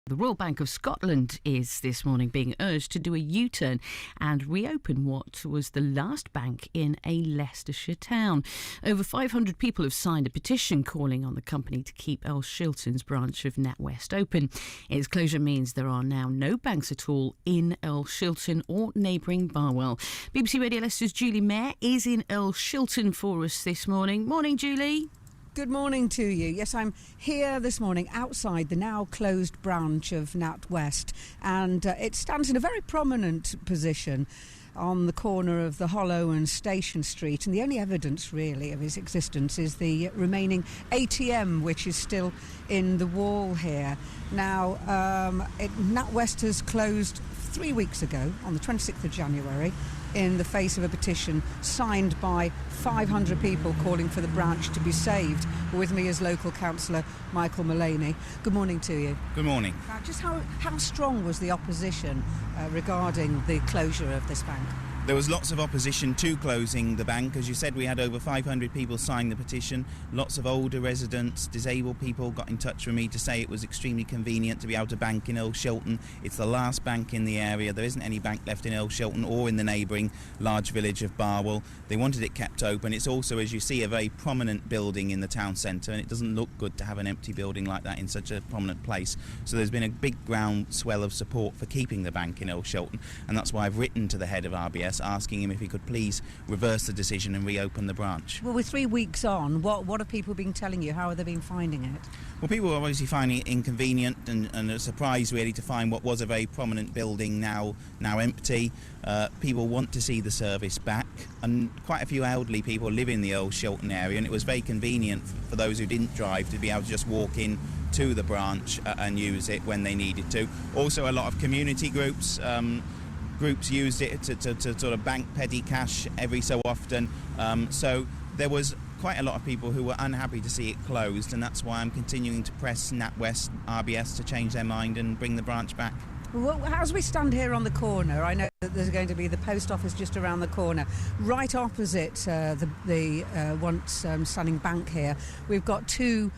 The Royal Bank of Scotland is this morning being urged to do a U-turn and reopen what was the last bank in a Leicestershire town. Over 500 people have signed a petition calling on the company to keep Earl Shilton's branch of NatWest open. Its closure means there are now no banks at all in Earl Shilton or neighbouring Barwell. BBC Radio Leicester's Julie Mayer is in Earl Shilton for us this morning. Morning, Julie. Good morning to you. Yes, I'm here this morning outside the now closed branch of NatWest, and it stands in a very prominent position on the corner of the Hollow and Station Street, and the only evidence really of its existence is the remaining ATM, which is still in the wall here. Now, NatWest has closed 3 weeks ago on the 26th of January in the face of a petition signed by 500 people calling for the branch to be saved. With me is local councillor Michael Mullaney. Good morning to you. Good morning. Just how strong was the opposition regarding the closure of this bank? There was lots of opposition to closing the bank. As you said, we had over 500 people sign the petition. Lots of older residents, disabled people got in touch with me to say it was extremely convenient to be able to bank in Earl Shilton. It's the last bank in the area. There isn't any bank left in Earl Shilton or in the neighbouring large village of Barwell. They wanted it kept open. It's also, as you see, a very prominent building in the town centre, and it doesn't look good to have an empty building like that in such a prominent place. So there's been a big groundswell of support for keeping the bank in Earl Shilton, and that's why I've written to the head of RBS asking him if he could please reverse the decision and reopen the branch. Well, we're 3 weeks on. What have people been telling you? How have they been finding it? Well, people are obviously finding it inconvenient and a surprise really to find what was a very prominent building now empty. People want to see the service back, and quite a few elderly people live in the Earl Shilton area, and it was very convenient for those who didn't drive to be able to just walk in to the branch and use it when they needed to. Also, a lot of community groups used it to sort of bank petty cash every so often. So there was quite a lot of people who were unhappy to see it closed, and that's why I'm continuing to press NatWest RBS to change their mind and bring the branch back. Well, as we stand here on the corner, I know that there's going to be the post office just around the corner. Right opposite the once standing bank here, we've got two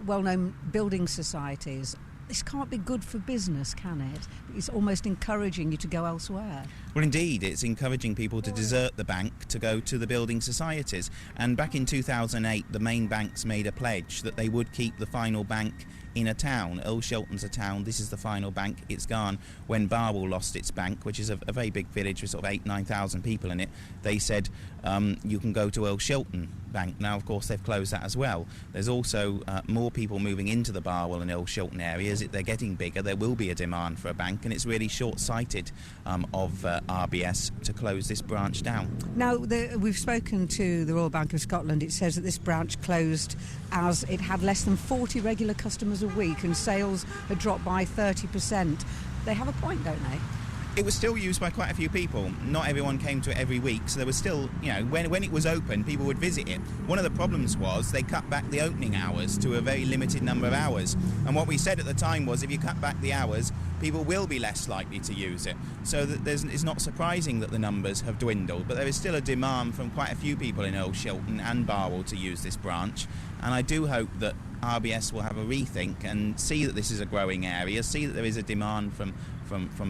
well-known building societies. This can't be good for business, can it? It's almost encouraging you to go elsewhere. Well, indeed, it's encouraging people to desert the bank to go to the building societies. And back in 2008, the main banks made a pledge that they would keep the final bank in a town. Earl Shilton's a town. This is the final bank. It's gone. When Barwell lost its bank, which is a very big village with sort of 9,000 people in it, they said you can go to Earl Shilton Bank. Now, of course, they've closed that as well. There's also more people moving into the Barwell and Earl Shilton areas. They're getting bigger. There will be a demand for a bank, and it's really short-sighted of RBS to close this branch down. Now, we've spoken to the Royal Bank of Scotland. It says that this branch closed as it had less than 40 regular customers a week and sales had dropped by 30%. They have a point, don't they? It was still used by quite a few people. Not everyone came to it every week, so there was still, when it was open, people would visit it. One of the problems was they cut back the opening hours to a very limited number of hours. And what we said at the time was if you cut back the hours, people will be less likely to use it. So it's not surprising that the numbers have dwindled, but there is still a demand from quite a few people in Earl Shilton and Barwell to use this branch. And I do hope that RBS will have a rethink and see that this is a growing area, see that there is a demand from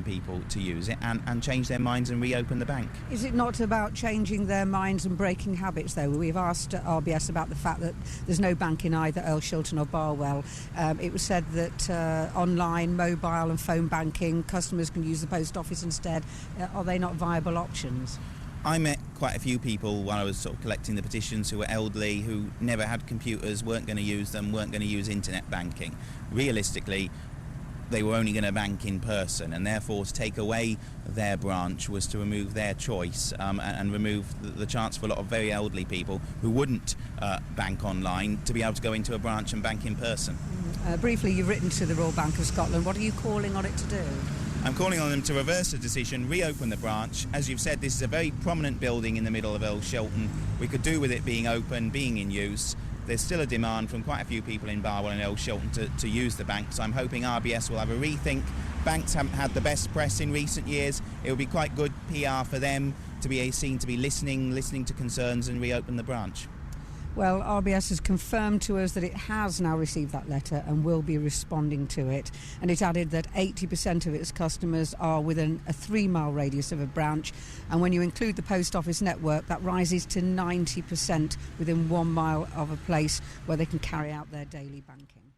people to use it and change their minds and reopen the bank. Is it not about changing their minds and breaking habits, though? We've asked RBS about the fact that there's no bank in either Earl Shilton or Barwell. It was said that online, mobile and phone banking, customers can use the post office instead. Are they not viable options? I met quite a few people while I was sort of collecting the petitions who were elderly, who never had computers, weren't going to use them, weren't going to use internet banking. Realistically, they were only going to bank in person, and therefore to take away their branch was to remove their choice and remove the chance for a lot of very elderly people who wouldn't bank online to be able to go into a branch and bank in person. Briefly, you've written to the Royal Bank of Scotland. What are you calling on it to do? I'm calling on them to reverse the decision, reopen the branch. As you've said, this is a very prominent building in the middle of Earl Shilton. We could do with it being open, being in use. There's still a demand from quite a few people in Barwell and Earl Shilton to use the bank, so I'm hoping RBS will have a rethink. Banks haven't had the best press in recent years. It would be quite good PR for them to be seen to be listening to concerns and reopen the branch. Well, RBS has confirmed to us that it has now received that letter and will be responding to it. And it added that 80% of its customers are within a 3-mile radius of a branch. And when you include the post office network, that rises to 90% within 1 mile of a place where they can carry out their daily banking.